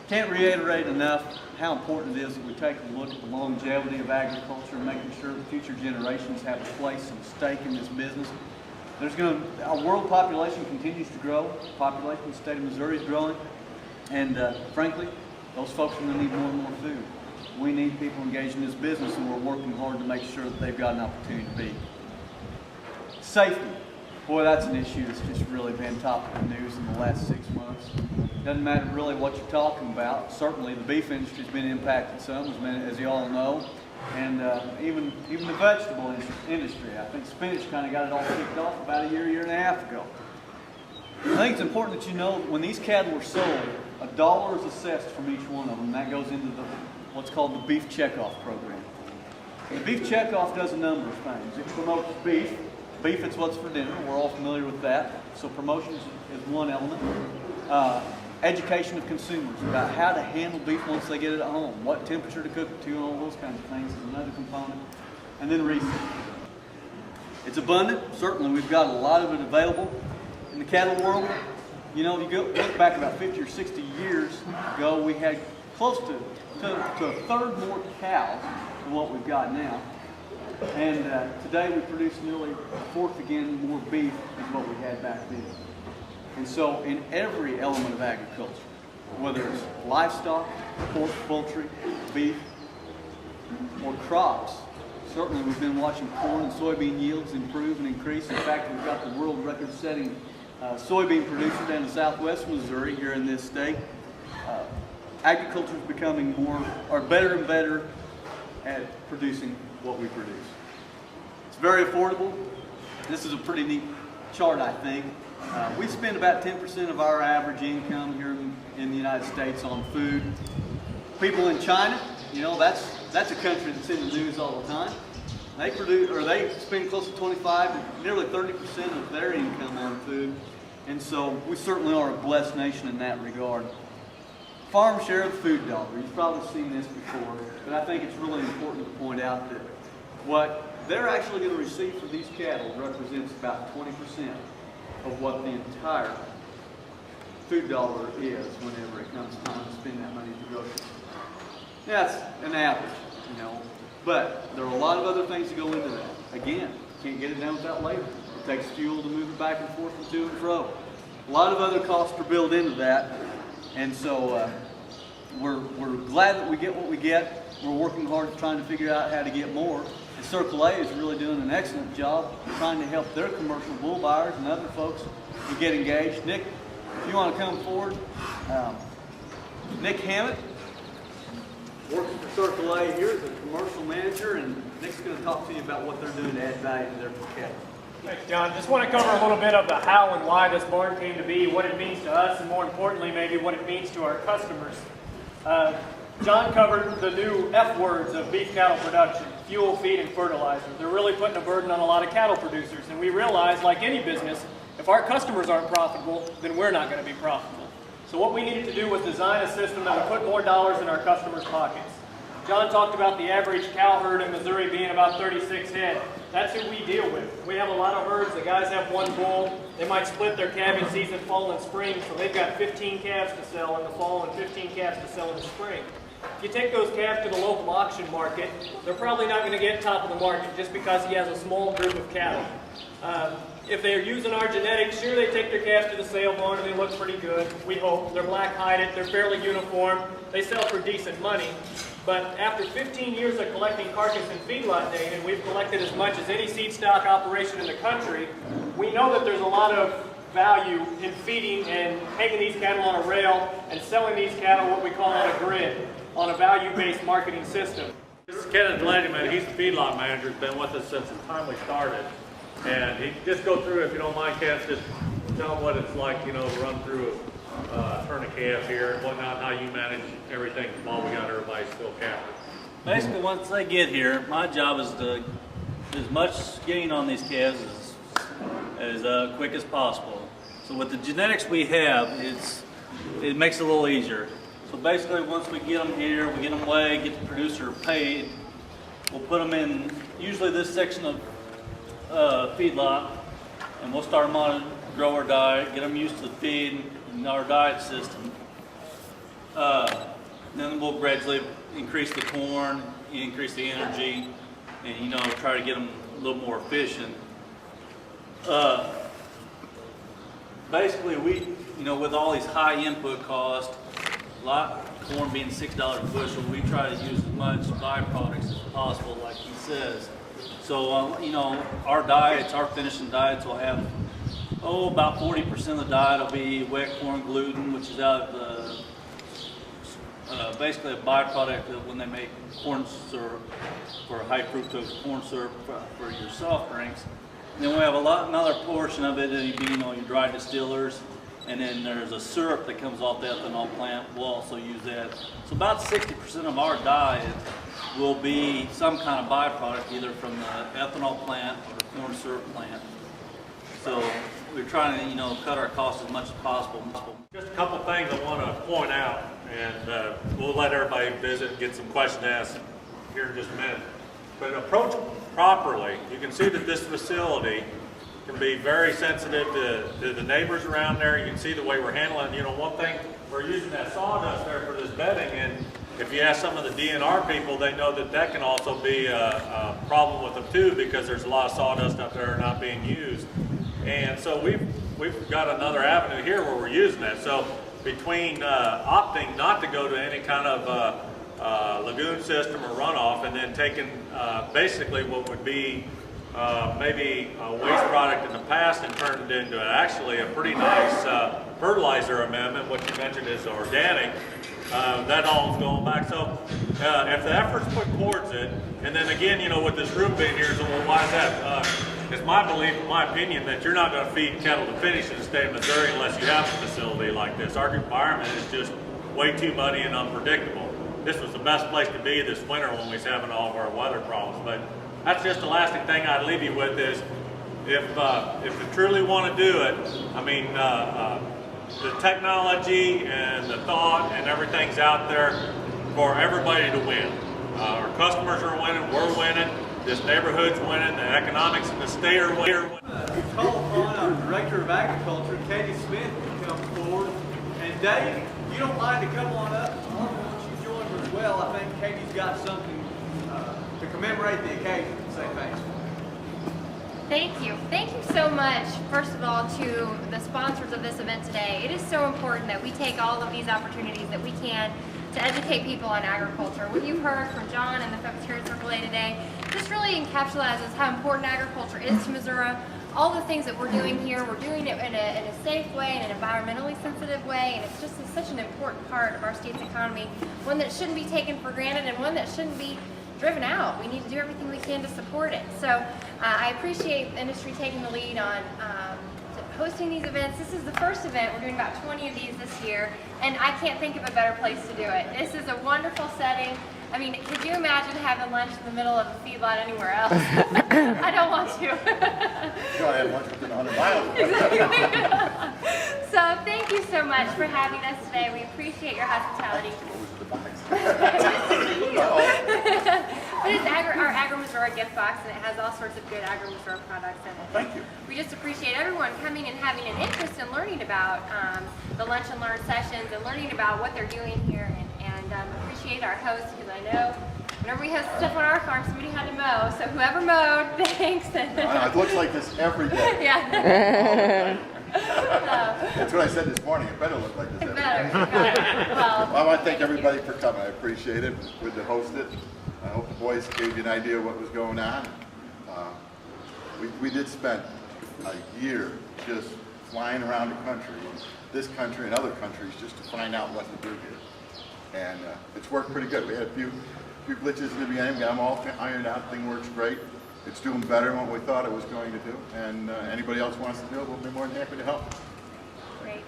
Can't reiterate enough how important it is that we take a look at the longevity of agriculture and making sure that future generations have a place and stake in this business. Our world population continues to grow. The population of the state of Missouri is growing. And frankly, those folks are going to need more and more food. We need people engaged in this business, and we're working hard to make sure that they've got an opportunity to be. Safety. Boy, that's an issue that's just really been top of the news in the last 6 months. Doesn't matter really what you're talking about. Certainly the beef industry's been impacted some, as you all know, and even the vegetable industry. I think spinach kind of got it all kicked off about a year and a half ago. I think it's important that you know that when these cattle are sold, $1 is assessed from each one of them. That goes into what's called the beef checkoff program. The beef checkoff does a number of things. It promotes beef. Beef, it's what's for dinner. We're all familiar with that. So promotion is one element. Education of consumers about how to handle beef once they get it at home, what temperature to cook it to, and all those kinds of things is another component. And then research. It's abundant. Certainly, we've got a lot of it available in the cattle world. You know, if you look back about 50 or 60 years ago, we had close to a third more cows than what we've got now. And today we produce nearly a fourth again more beef than what we had back then. And so in every element of agriculture, whether it's livestock, pork, poultry, beef, or crops, certainly we've been watching corn and soybean yields improve and increase. In fact, we've got the world record-setting soybean producer down in southwest Missouri here in this state. Agriculture is becoming better and better at producing what we produce. It's very affordable. This is a pretty neat chart, I think. We spend about 10% of our average income here in the United States on food. People in China, you know, that's a country that's in the news all the time. They spend close to 25 to nearly 30% of their income on food. And so we certainly are a blessed nation in that regard. Farm share of the food dollar. You've probably seen this before, but I think it's really important to point out that what they're actually going to receive for these cattle represents about 20% of what the entire food dollar is whenever it comes time to spend that money at the grocery store. That's an average, you know, but there are a lot of other things that go into that. Again, can't get it done without labor. It takes fuel to move it back and forth and to and fro. A lot of other costs are built into that. And so we're glad that we get what we get. We're working hard trying to figure out how to get more. And Circle A is really doing an excellent job trying to help their commercial bull buyers and other folks to get engaged. Nick, if you want to come forward. Nick Hammett works for Circle A here as a commercial manager, and Nick's going to talk to you about what they're doing to add value to their cattle. Thanks, John. Just want to cover a little bit of the how and why this barn came to be, what it means to us, and more importantly, maybe what it means to our customers. John covered the new F words of beef cattle production: fuel, feed, and fertilizer. They're really putting a burden on a lot of cattle producers, and we realize, like any business, if our customers aren't profitable, then we're not going to be profitable. So what we needed to do was design a system that would put more dollars in our customers' pockets. John talked about the average cow herd in Missouri being about 36 head. That's who we deal with. We have a lot of herds. The guys have one bull. They might split their calving season fall and spring, so they've got 15 calves to sell in the fall and 15 calves to sell in the spring. If you take those calves to the local auction market, they're probably not going to get top of the market just because he has a small group of cattle. If they're using our genetics, sure, they take their calves to the sale barn and they look pretty good, we hope. They're black-hided, they're fairly uniform, they sell for decent money. But after 15 years of collecting carcass and feedlot data, and we've collected as much as any seed stock operation in the country, we know that there's a lot of value in feeding and hanging these cattle on a rail and selling these cattle what we call on a grid, on a value-based marketing system. This is Kenneth Ladyman. He's the feedlot manager. He's been with us since the time we started. And he just go through, if you don't mind, Kenneth, just tell them what it's like, you know, to run through a turn of calves here and whatnot, how you manage everything while we got everybody still captive. Basically, once they get here, my job is to as much gain on these calves as quick as possible. So with the genetics we have, it makes it a little easier. So basically, once we get them here, we get them weighed, get the producer paid, we'll put them in usually this section of feedlot, and we'll start them on a grower diet, get them used to the feed and our diet system. Then we'll gradually increase the corn, increase the energy, and try to get them a little more efficient. Basically, with all these high input costs, a lot corn being $6 a bushel, we try to use as much byproducts as possible, like he says. So, our diets, our finishing diets will have, about 40% of the diet will be wet corn gluten, which is out of the, basically a byproduct of when they make corn syrup, for high fructose corn syrup for your soft drinks. And then we have another portion of it, your dry distillers, and then there's a syrup that comes off the ethanol plant. We'll also use that. So about 60% of our diet will be some kind of byproduct, either from the ethanol plant or the corn syrup plant. So we're trying to, cut our costs as much as possible. Just a couple things I want to point out, and we'll let everybody visit and get some questions asked here in just a minute. But approach properly. You can see that this facility can be very sensitive to the neighbors around there. You can see the way we're handling. One thing, we're using that sawdust there for this bedding, and if you ask some of the DNR people, they know that can also be a problem with them too, because there's a lot of sawdust up there not being used. And so we've got another avenue here where we're using that. So between opting not to go to any kind of lagoon system or runoff, and then taking basically what would be maybe a waste product in the past and turned it into actually a pretty nice fertilizer amendment, what you mentioned is organic, that all is going back. So if the effort's put towards it, and then again, with this room being here, so well, why is that? It's my belief, in my opinion, that you're not going to feed cattle to finish in the state of Missouri unless you have a facility like this. Our environment is just way too muddy and unpredictable. This was the best place to be this winter when we was having all of our weather problems. But that's just the lasting thing I'd leave you with is, if you truly want to do it, I mean, the technology and the thought and everything's out there for everybody to win. Our customers are winning, we're winning, this neighborhood's winning, the economics in the state are winning. We call upon our Director of Agriculture, Katie Smith, to come forward. And Dave, you don't mind to come on up. Once you join her as well, I think Katie's got something to commemorate the occasion. Say thanks. Thank you. Thank you so much, first of all, to the sponsors of this event today. It is so important that we take all of these opportunities that we can to educate people on agriculture. What you've heard from John and the folks here at Circle A today just really encapsulates how important agriculture is to Missouri. All the things that we're doing here, we're doing it in a safe way, in an environmentally sensitive way, and it's just such an important part of our state's economy, one that shouldn't be taken for granted and one that shouldn't be driven out. We need to do everything we can to support it. So I appreciate the industry taking the lead on hosting these events. This is the first event. We're doing about 20 of these this year, and I can't think of a better place to do it. This is a wonderful setting. I mean, could you imagine having lunch in the middle of a feedlot anywhere else? I don't want to. You don't have lunch within 100 miles. Exactly. So thank you so much for having us today. We appreciate your hospitality. But it's our Agri-Missouri gift box, and it has all sorts of good Agri-Missouri products in it. Thank you. We just appreciate everyone coming and having an interest in learning about the Lunch and Learn sessions and learning about what they're doing here, and appreciate our hosts, because I know whenever we host stuff on our farm, somebody had to mow. So whoever mowed, thanks. It looks like this every day. Yeah. That's what I said this morning. It better look like this every day. Well, I want to thank everybody for coming. I appreciate it. It was good to host it. I hope the boys gave you an idea of what was going on. We did spend a year just flying around the country, this country and other countries, just to find out what to do here. And it's worked pretty good. We had a few glitches in the beginning, got them all ironed out. Thing works great. It's doing better than what we thought it was going to do. And anybody else wants to do it, we'll be more than happy to help. great.